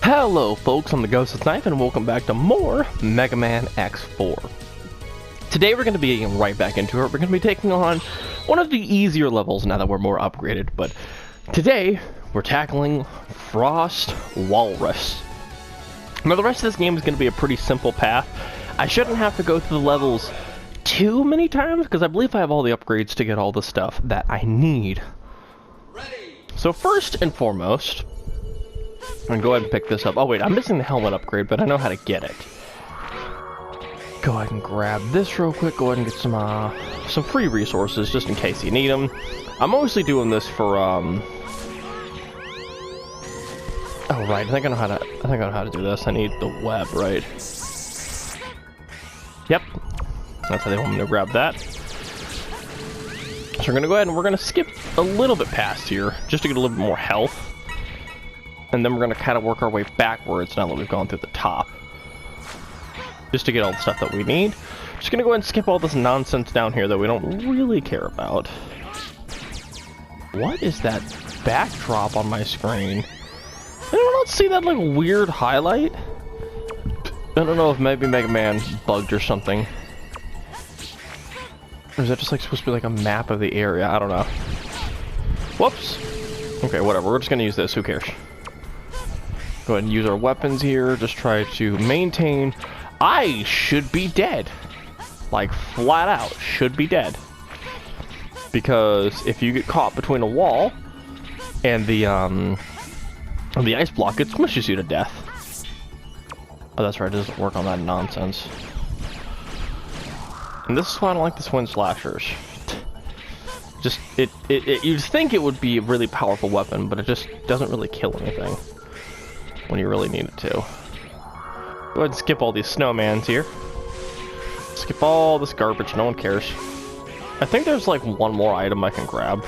Hello folks, I'm the Ghost Knife and welcome back to more Mega Man X4. Today we're going to be getting right back into it. We're going to be taking on one of the easier levels now that we're more upgraded, but today we're tackling Frost Walrus. Now the rest of this game is going to be a pretty simple path. I shouldn't have to go through the levels too many times because I believe I have all the upgrades to get all the stuff that I need. So first and foremost, I'm going to go ahead and pick this up. Oh wait, I'm missing the helmet upgrade, but I know how to get it. Go ahead and grab this real quick. Go ahead and get some free resources just in case you need them. I'm mostly doing this for oh right, I think I know how to do this. I need the web, right? Yep, that's how they want me to grab that. So we're gonna go ahead and we're gonna skip a little bit past here just to get a little bit more health. And then we're going to kind of work our way backwards now that we've gone through the top. Just to get all the stuff that we need. Just going to go ahead and skip all this nonsense down here that we don't really care about. What is that backdrop on my screen? Anyone else see that like weird highlight? I don't know if maybe Mega Man bugged or something. Or is that just like supposed to be like a map of the area? I don't know. Whoops. Okay, whatever. We're just going to use this. Who cares? Go ahead and use our weapons here. Just try to maintain. I should be dead. Like, flat out, should be dead. Because if you get caught between a wall and the ice block, it smushes you to death. Oh, that's right, it doesn't work on that nonsense. And this is why I don't like the Twin Slashers. Just, you'd think it would be a really powerful weapon, but it just doesn't really kill anything when you really need it to. Go ahead and skip all these snowmans here. Skip all this garbage, no one cares. I think there's like one more item I can grab.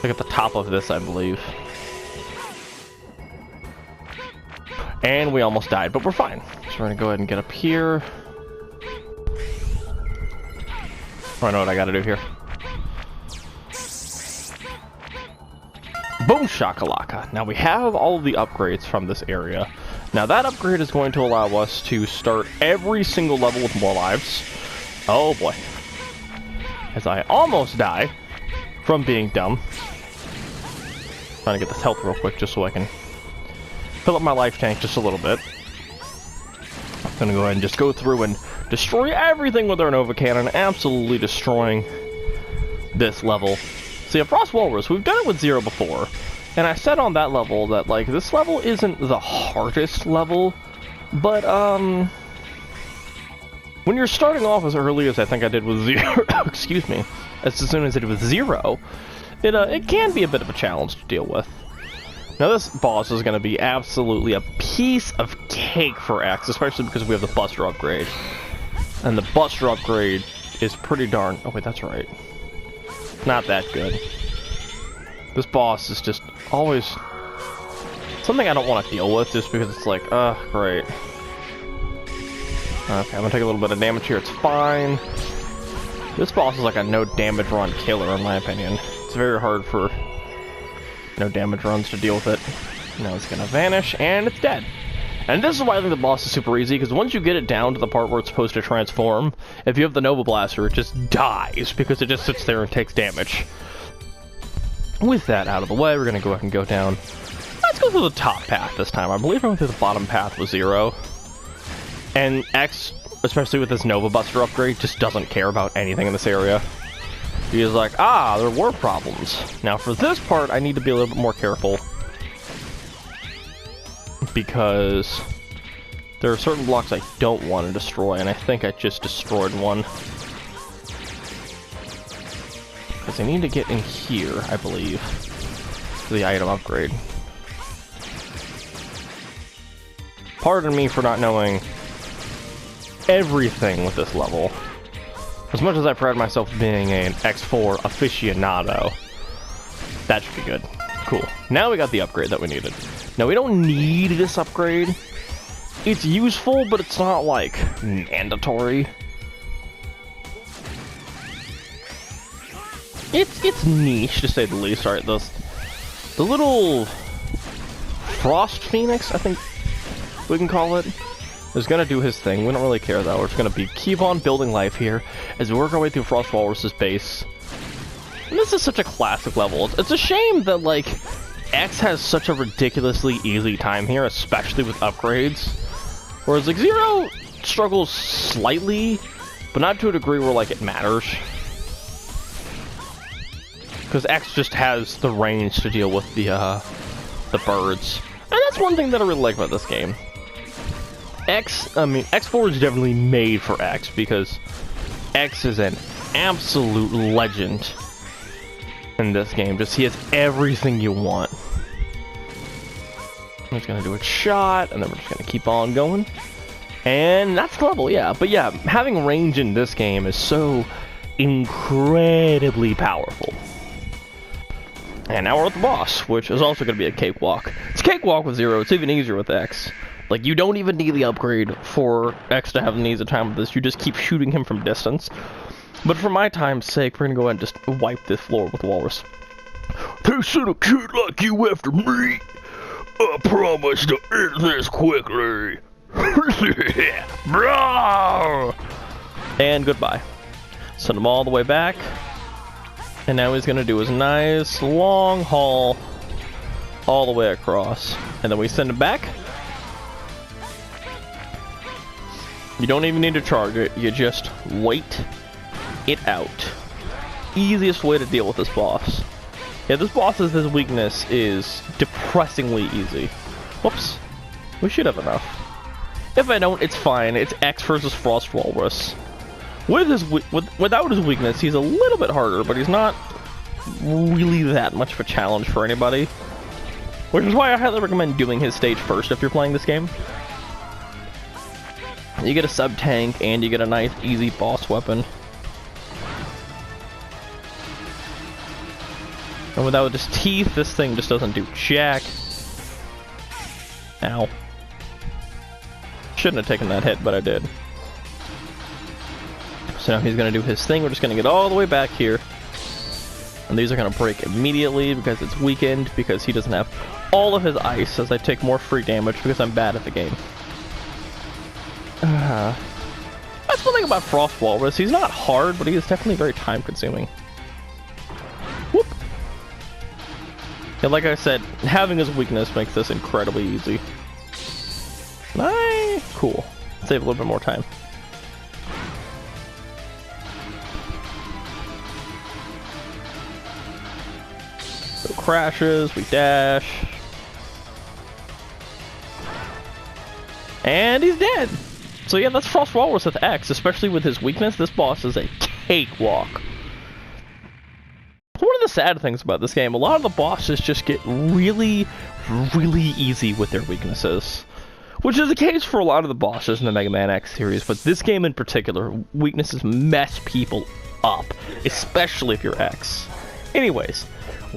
Like at the top of this, I believe. And we almost died, but we're fine. So we're gonna go ahead and get up here. I know what I gotta do here. Boom shakalaka. Now we have all of the upgrades from this area. Now that upgrade is going to allow us to start every single level with more lives. Oh boy. As I almost die from being dumb. Trying to get this health real quick just so I can fill up my life tank just a little bit. I'm gonna go ahead and just go through and destroy everything with our Nova Cannon, absolutely destroying this level. See, at Frost Walrus, we've done it with Zero before, and I said on that level that, like, this level isn't the hardest level, but, when you're starting off as early as I think I did with Zero, excuse me, as soon as I did with Zero, it can be a bit of a challenge to deal with. Now this boss is going to be absolutely a piece of cake for X, especially because we have the Buster upgrade. And the Buster upgrade is pretty darn... Oh wait, that's right. Not that good. This boss is just always something I don't want to deal with just because it's like, great. Okay, I'm gonna take a little bit of damage here, it's fine. This boss is like a no damage run killer in my opinion. It's very hard for no damage runs to deal with it. Now it's gonna vanish and it's dead. And this is why I think the boss is super easy, because once you get it down to the part where it's supposed to transform, if you have the Nova Blaster, it just dies, because it just sits there and takes damage. With that out of the way, we're going to go ahead and go down. Let's go through the top path this time. I believe I went through the bottom path with Zero. And X, especially with this Nova Buster upgrade, just doesn't care about anything in this area. He's like, there were problems. Now for this part, I need to be a little bit more careful. Because there are certain blocks I don't want to destroy, and I think I just destroyed one. Because I need to get in here, I believe, for the item upgrade. Pardon me for not knowing everything with this level. As much as I pride myself being an X4 aficionado, that should be good. Cool. Now we got the upgrade that we needed. Now, we don't need this upgrade. It's useful, but it's not, like, mandatory. It's niche, to say the least. Alright, the little Frost Phoenix, I think we can call it, is gonna do his thing. We don't really care though. We're just gonna keep on building life here as we work our way through Frost Walrus's base. And this is such a classic level. It's a shame that, like, X has such a ridiculously easy time here, especially with upgrades. Whereas, like, Zero struggles slightly, but not to a degree where, like, it matters. Because X just has the range to deal with the birds. And that's one thing that I really like about this game. X4 is definitely made for X, because X is an absolute legend in this game. Just, he has everything you want. I'm just gonna do a shot, and then we're just gonna keep on going. And that's the level, yeah. But yeah, having range in this game is so incredibly powerful. And now we're at the boss, which is also gonna be a cakewalk. It's a cakewalk with Zero. It's even easier with X. Like, you don't even need the upgrade for X to have an easy time with this. You just keep shooting him from distance. But for my time's sake, we're gonna go ahead and just wipe this floor with Walrus. They sent a kid like you after me. I promise to end this quickly. Bro! And goodbye. Send him all the way back. And now he's gonna do his nice long haul all the way across. And then we send him back. You don't even need to charge it, you just wait it out. Easiest way to deal with this boss. Yeah, this boss's weakness is depressingly easy. Whoops. We should have enough. If I don't, it's fine. It's X versus Frost Walrus. Without his weakness, he's a little bit harder, but he's not really that much of a challenge for anybody. Which is why I highly recommend doing his stage first if you're playing this game. You get a sub-tank, and you get a nice, easy boss weapon. And without his teeth, this thing just doesn't do jack. Ow. Shouldn't have taken that hit, but I did. So now he's gonna do his thing. We're just gonna get all the way back here. And these are gonna break immediately because it's weakened, because he doesn't have all of his ice, as I take more free damage because I'm bad at the game. That's one thing about Frost Walrus. He's not hard, but he is definitely very time-consuming. Whoop! Yeah, like I said, having his weakness makes this incredibly easy. Cool. Save a little bit more time. So crashes, we dash. And he's dead! So yeah, that's Frost Walrus with X, especially with his weakness. This boss is a cakewalk. One of the sad things about this game, a lot of the bosses just get really, really easy with their weaknesses. Which is the case for a lot of the bosses in the Mega Man X series, but this game in particular, weaknesses mess people up, especially if you're X. Anyways,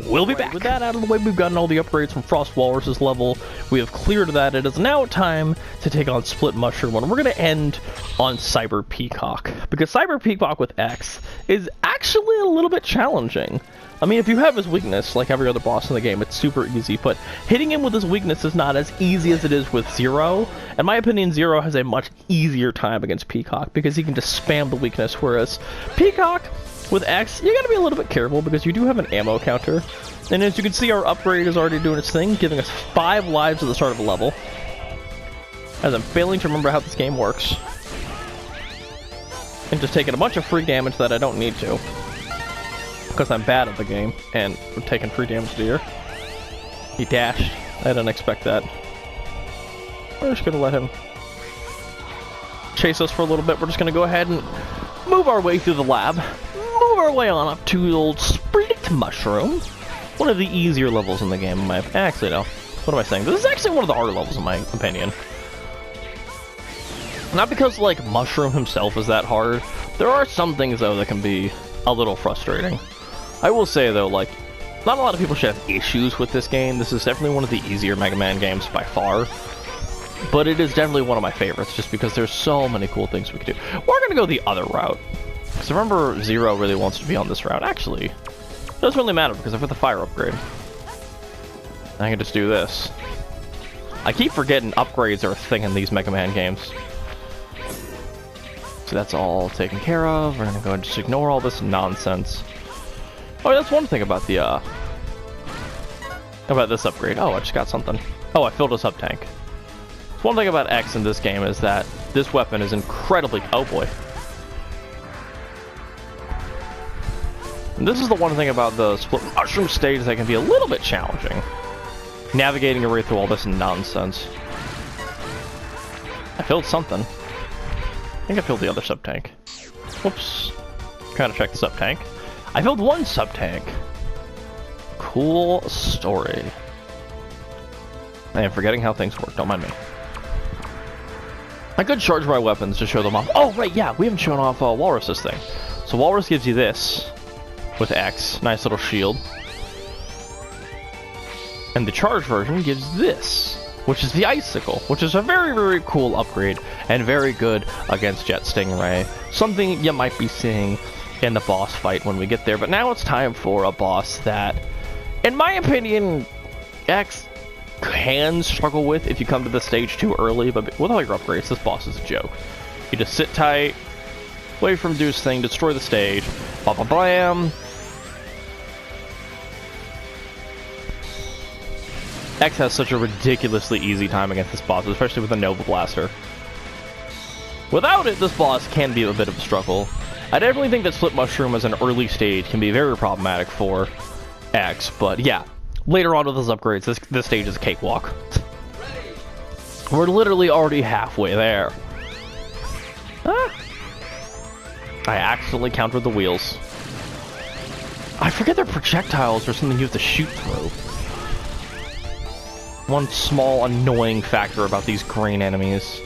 we'll be back. With that out of the way, we've gotten all the upgrades from Frost Walrus's level. We have cleared that. It is now time to take on Split Mushroom, and we're going to end on Cyber Peacock. Because Cyber Peacock with X is actually a little bit challenging. I mean, if you have his weakness, like every other boss in the game, it's super easy, but hitting him with his weakness is not as easy as it is with Zero. In my opinion, Zero has a much easier time against Peacock, because he can just spam the weakness, whereas Peacock with X, you gotta be a little bit careful because you do have an ammo counter. And as you can see, our upgrade is already doing its thing, giving us 5 lives at the start of a level. As I'm failing to remember how this game works. And just taking a bunch of free damage that I don't need to. Because I'm bad at the game, and I'm taking free damage here. He dashed. I didn't expect that. We're just gonna let him chase us for a little bit. We're just gonna go ahead and move our way through the lab. Move our way on up to the old Split Mushroom. One of the easier levels in the game. Actually, no. What am I saying? This is actually one of the harder levels, in my opinion. Not because, like, Mushroom himself is that hard. There are some things, though, that can be a little frustrating. I will say, though, like, not a lot of people should have issues with this game. This is definitely one of the easier Mega Man games by far. But it is definitely one of my favorites, just because there's so many cool things we could do. We're gonna go the other route. Because remember, Zero really wants to be on this route. Actually, it doesn't really matter, because I've got the fire upgrade. I can just do this. I keep forgetting upgrades are a thing in these Mega Man games. So that's all taken care of. We're gonna go and just ignore all this nonsense. Oh, that's one thing about the, about this upgrade. Oh, I just got something. Oh, I filled a sub-tank. So one thing about X in this game is that this weapon is incredibly... Oh, boy. And this is the one thing about the split mushroom stage that can be a little bit challenging. Navigating your way through all this nonsense. I filled something. I think I filled the other sub-tank. Whoops. Trying to check the sub-tank. I filled one sub-tank. Cool story. I am forgetting how things work, don't mind me. I could charge my weapons to show them off. Oh, right, yeah, we haven't shown off Walrus's thing. So Walrus gives you this with X. Nice little shield. And the charge version gives this, which is the Icicle, which is a very, very cool upgrade and very good against Jet Stingray. Something you might be seeing in the boss fight when we get there. But now it's time for a boss that, in my opinion, X can struggle with if you come to the stage too early, but with all your upgrades, this boss is a joke. You just sit tight, wait for him to do his thing, destroy the stage, ba-ba-blam. X has such a ridiculously easy time against this boss, especially with the Nova Blaster. Without it, this boss can be a bit of a struggle. I definitely think that Split Mushroom as an early stage can be very problematic for X, but yeah. Later on with those upgrades, this stage is a cakewalk. We're literally already halfway there. Ah. I accidentally countered the wheels. I forget they're projectiles or something you have to shoot through. One small annoying factor about these green enemies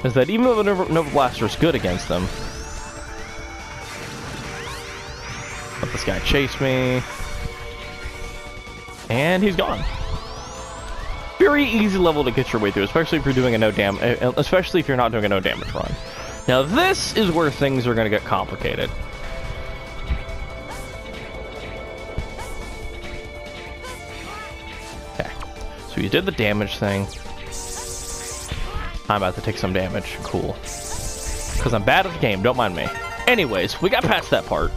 is that even though the Nova Blaster is good against them, let this guy chase me. And he's gone. Very easy level to get your way through, especially if you're doing a especially if you're not doing a no damage run. Now this is where things are going to get complicated. Okay, so you did the damage thing. I'm about to take some damage. Cool. Because I'm bad at the game. Don't mind me. Anyways, we got past that part.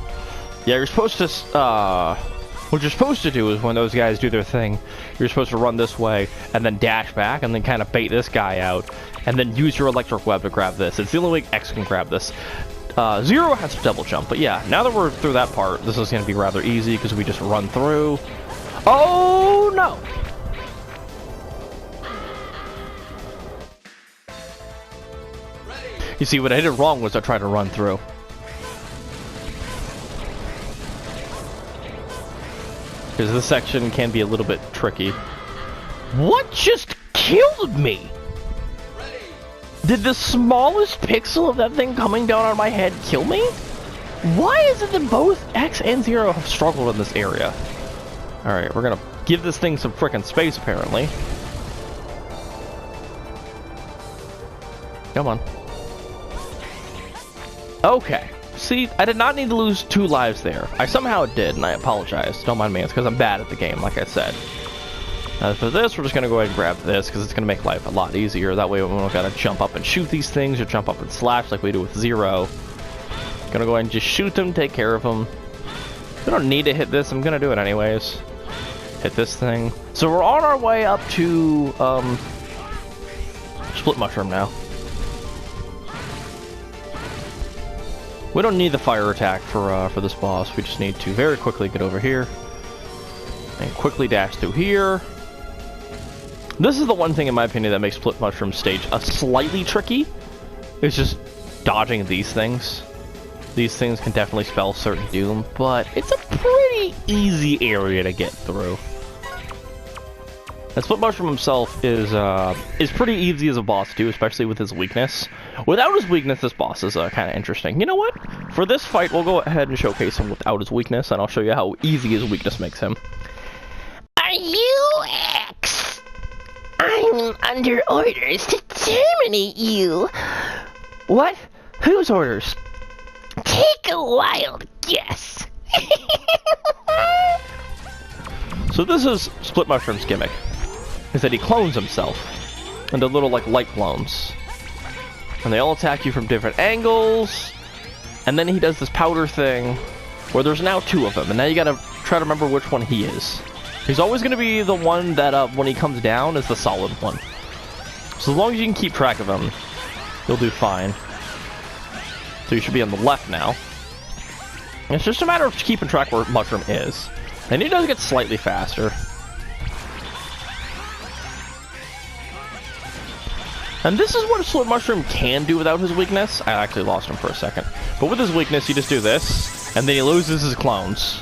Yeah, you're supposed to what you're supposed to do is when those guys do their thing, you're supposed to run this way and then dash back and then kind of bait this guy out and then use your electric web to grab this. It's the only way X can grab this. Zero has to double jump, but yeah, now that we're through that part, this is going to be rather easy because we just run through. Oh no! You see, what I did wrong was I tried to run through. Because this section can be a little bit tricky. What just killed me? Did the smallest pixel of that thing coming down on my head kill me? Why is it that both X and Zero have struggled in this area? Alright, we're gonna give this thing some frickin' space, apparently. Come on. Okay. See, I did not need to lose 2 lives there. I somehow did, and I apologize. Don't mind me, it's because I'm bad at the game, like I said. For this, we're just going to go ahead and grab this, because it's going to make life a lot easier. That way we don't got to jump up and shoot these things, or jump up and slash like we do with Zero. Gonna go ahead and just shoot them, take care of them. We don't need to hit this, I'm going to do it anyways. Hit this thing. So we're on our way up to, Split Mushroom now. We don't need the fire attack for this boss. We just need to very quickly get over here and quickly dash through here. This is the one thing, in my opinion, that makes Split Mushroom stage a slightly tricky. It's just dodging these things. These things can definitely spell certain doom, but it's a pretty easy area to get through. And Split Mushroom himself is pretty easy as a boss too, especially with his weakness. Without his weakness, this boss is kind of interesting. You know what? For this fight, we'll go ahead and showcase him without his weakness, and I'll show you how easy his weakness makes him. Are you X? I'm under orders to terminate you. What? Whose orders? Take a wild guess. So this is Split Mushroom's gimmick. is that he clones himself into little, like, light clones. And they all attack you from different angles. And then he does this powder thing where there's now 2 of them. And now you gotta try to remember which one he is. He's always gonna be the one that, when he comes down, is the solid one. So as long as you can keep track of him, you'll do fine. So you should be on the left now. And it's just a matter of keeping track where Mushroom is. And he does get slightly faster. And this is what a Split Mushroom can do without his weakness. I actually lost him for a second. But with his weakness, you just do this, and then he loses his clones.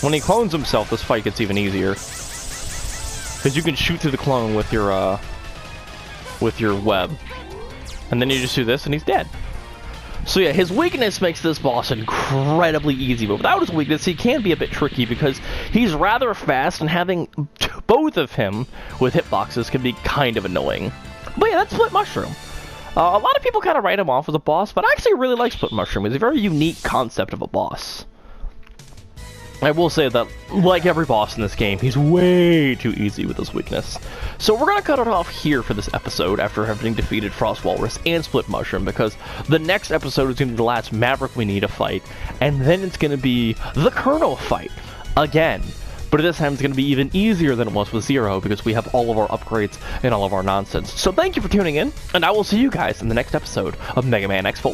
When he clones himself, this fight gets even easier. Because you can shoot through the clone with your web. And then you just do this, and he's dead. So yeah, his weakness makes this boss incredibly easy, but without his weakness, he can be a bit tricky because he's rather fast, and having both of him with hitboxes can be kind of annoying. But yeah, that's Split Mushroom. A lot of people kind of write him off as a boss, but I actually really like Split Mushroom. It's a very unique concept of a boss. I will say that, like every boss in this game, he's way too easy with his weakness. So we're gonna cut it off here for this episode after having defeated Frost Walrus and Split Mushroom, because the next episode is gonna be the last Maverick we need to fight, and then it's gonna be the Colonel fight again. But this time it's gonna be even easier than it was with Zero, because we have all of our upgrades and all of our nonsense. So thank you for tuning in, and I will see you guys in the next episode of Mega Man X4.